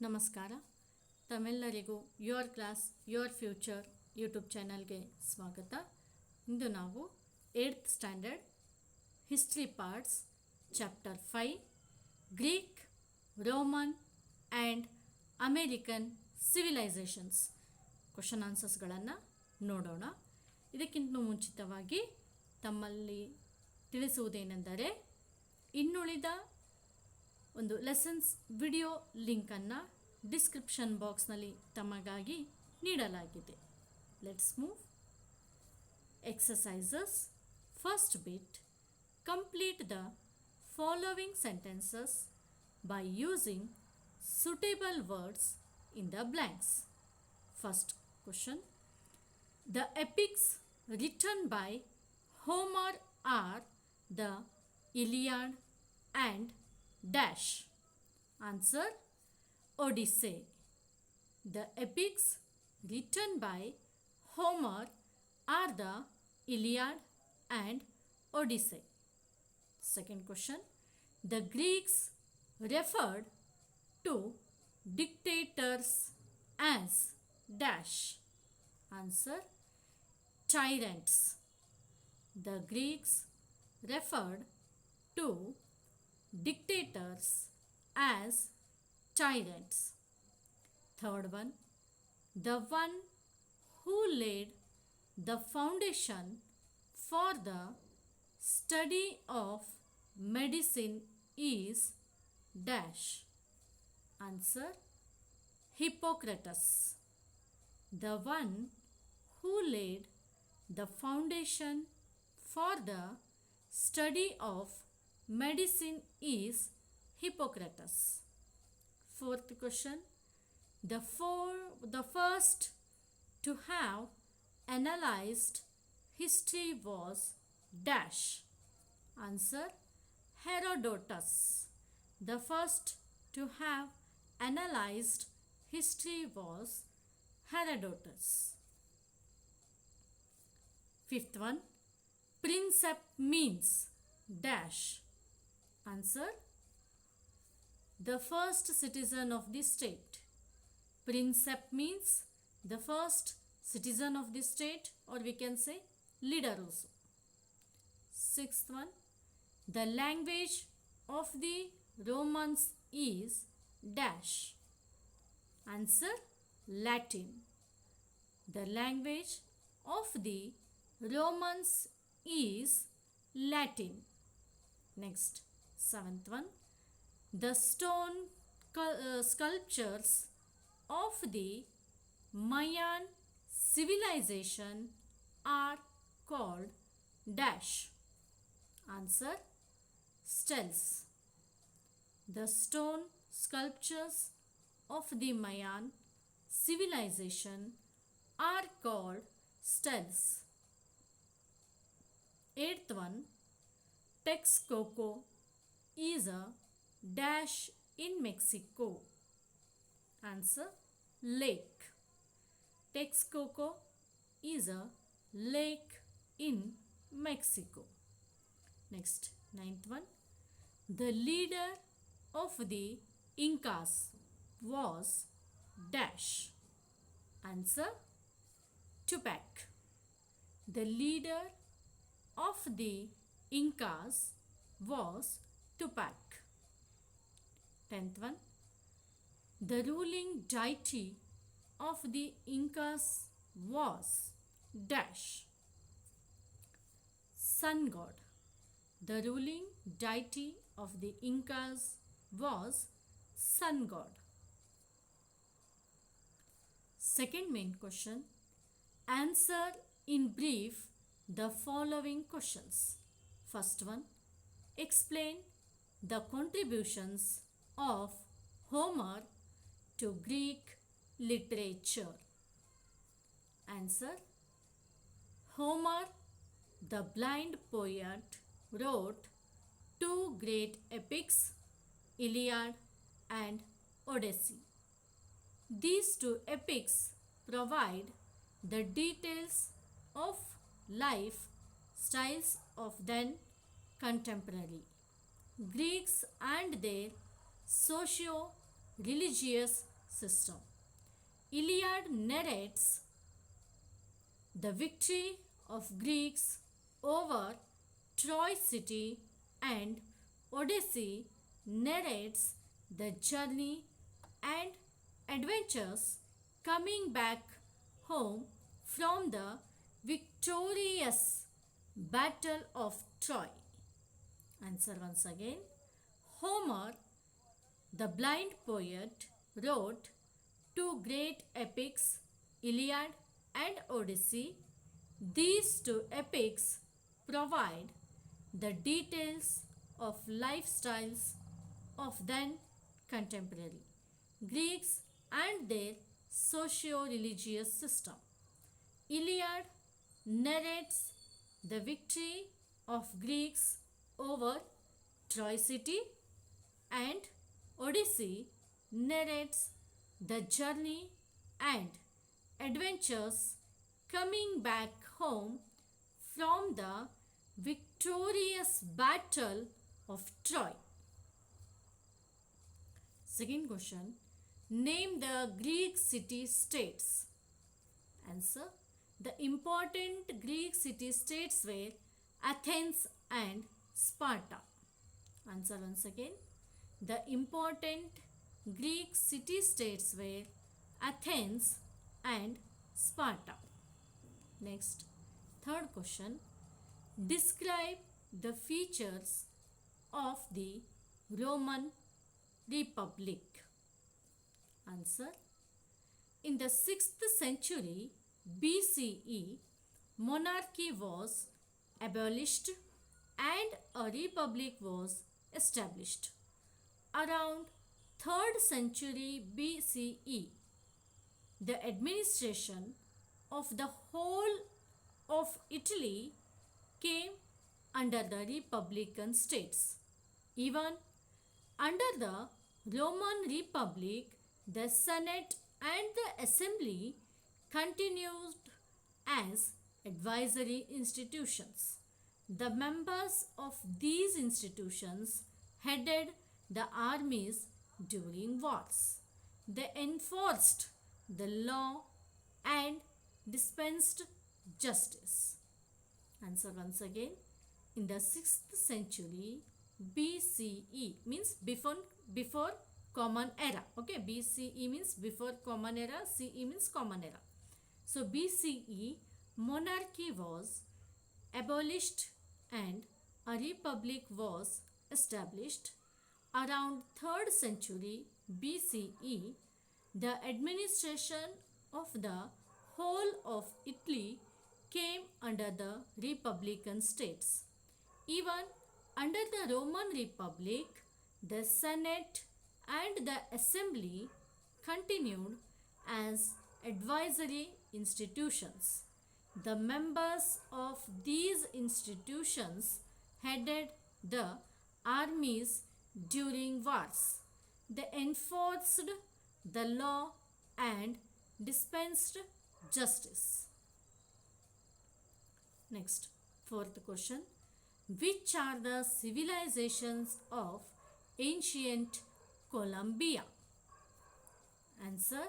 ನಮಸ್ಕಾರ. ತಮ್ಮೆಲ್ಲರಿಗೂ your class your future YouTube ಚಾನಲ್ಗೆ ಸ್ವಾಗತ. ಇಂದು ನಾವು 8th standard history parts chapter 5 Greek, Roman and American civilisations question ಆನ್ಸರ್ಸ್ಗಳನ್ನು ನೋಡೋಣ. ಇದಕ್ಕಿಂತ ಮುಂಚಿತವಾಗಿ ತಮ್ಮಲ್ಲಿ ತಿಳಿಸುವುದೇನೆಂದರೆ, ಇನ್ನುಳಿದ ಒಂದು ಲೆಸನ್ಸ್ ವಿಡಿಯೋ ಲಿಂಕನ್ನು ಡಿಸ್ಕ್ರಿಪ್ಷನ್ ಬಾಕ್ಸ್ನಲ್ಲಿ ತಮಗಾಗಿ ನೀಡಲಾಗಿದೆ. Let's move. Exercises. First bit, complete the following sentences by using suitable words in the blanks. First question. The epics written by Homer are the Iliad and dash. Answer: Odyssey. The epics written by Homer are the Iliad and Odyssey. Second question. The Greeks referred to dictators as dash. Answer: tyrants. The Greeks referred to dictators as tyrants. Third one. The one who laid the foundation for the study of medicine is dash. Answer: Hippocrates. The one who laid the foundation for the study of medicine is Hippocrates. Fourth question. The first to have analyzed history was dash. Answer: Herodotus. The first to have analyzed history was Herodotus. Fifth one. Princeps means dash. Answer: the first citizen of the state. Princeps means the first citizen of the state, or we can say leader also. Sixth one. The language of the Romans is dash. Answer: Latin. The language of the Romans is Latin. Next, seventh one. The stone sculptures of the Mayan civilization are called dash. Answer: stels. The stone sculptures of the Mayan civilization are called stels. Eighth one. Texcoco is a dash in Mexico. Answer: lake. Texcoco is a lake in Mexico. Next, ninth one. The leader of the Incas was dash. Answer: Tupac. The leader of the Incas was Tupac. Tenth one. The ruling deity of the Incas was dash. Sun god. The ruling deity of the Incas was sun god. Second main question. Answer in brief the following questions. First one. Explain the contributions of Homer to Greek literature. Answer: Homer, the blind poet, wrote two great epics, Iliad and Odyssey. These two epics provide the details of life styles of then contemporary Greeks and their socio-religious system. Iliad narrates the victory of Greeks over Troy city, and Odyssey narrates the journey and adventures coming back home from the victorious Battle of Troy. Answer once again. Homer, the blind poet, wrote two great epics, Iliad and Odyssey. These two epics provide the details of lifestyles of then contemporary Greeks and their socio-religious system. Iliad narrates the victory of Greeks over Troy city, and Odyssey narrates the journey and adventures coming back home from the victorious Battle of Troy. Second question. Name the Greek city-states. Answer. The important Greek city-states were Athens and Sparta. Answer once again. The important Greek city-states were Athens and Sparta. Next, third question. Describe the features of the Roman Republic. Answer. In the 6th century BCE, monarchy was abolished and a republic was established. Around 3rd century BCE, the administration of the whole of Italy came under the republican states. Even under the Roman Republic, the Senate and the Assembly continued as advisory institutions. The members of these institutions headed the armies during wars. They enforced the law and dispensed justice. Answer once again. In the 6th century BCE means before common era. Okay, BCE means before common era, CE means common era. So BCE, monarchy was abolished and a republic was established. Around 3rd century BCE, the administration of the whole of Italy came under the republican states. Even under the Roman Republic, the Senate and the Assembly continued as advisory institutions. The members of these institutions headed the armies during wars. They enforced the law and dispensed justice. Next, fourth question. Which are the civilizations of ancient Colombia? Answer.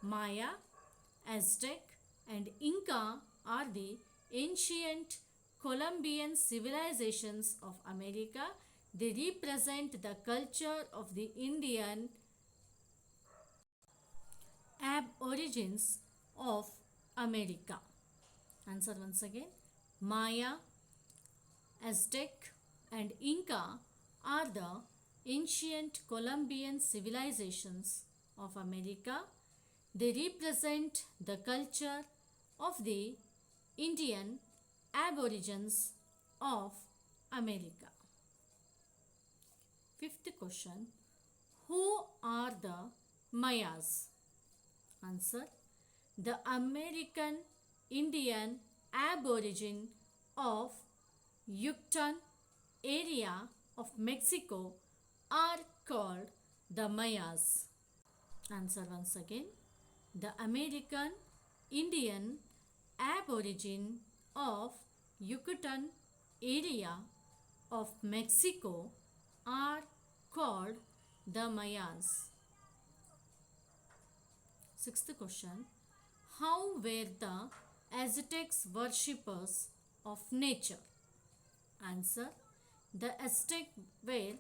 Maya, Aztec and Inca are the ancient Colombian civilizations of America. They represent the culture of the Indian aborigines of America. Answer once again. Maya, Aztec and Inca are the ancient Colombian civilizations of America. They represent the culture of the Indian aborigines of America. Fifth question. Who are the Mayas? Answer. The American Indian aborigine of Yucatan area of Mexico are called the Mayas. Answer once again. The American Indian aborigine of Yucatan area of Mexico are called the Mayas. Sixth question. How were the Aztecs worshippers of nature? Answer. The Aztecs were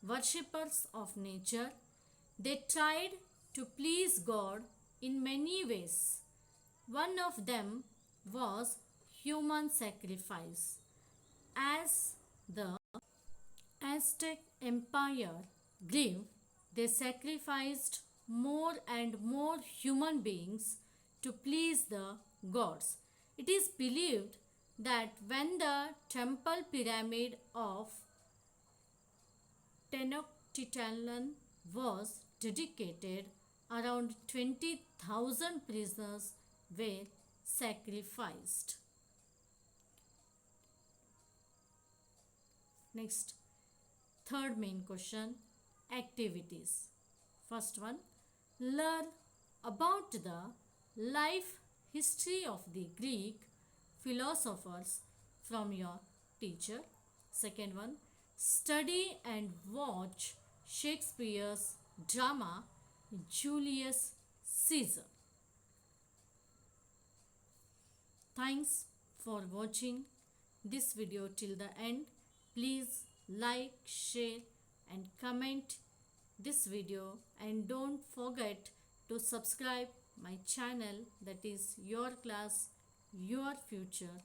worshippers of nature. They tried to please God in many ways. One of them was human sacrifice. As the Aztec Empire grew, they sacrificed more and more human beings to please the gods. It is believed that when the temple pyramid of Tenochtitlan was dedicated, around 20,000 prisoners were sacrificed. Next, third main question, activities. First one, learn about the life history of the Greek philosophers from your teacher. Second one, study and watch Shakespeare's drama Julius Caesar. Thanks for watching this video till the end. Please like, share and comment this video, and don't forget to subscribe my channel, that is Your Class Your Future,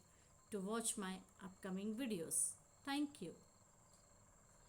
to watch my upcoming videos. Thank you.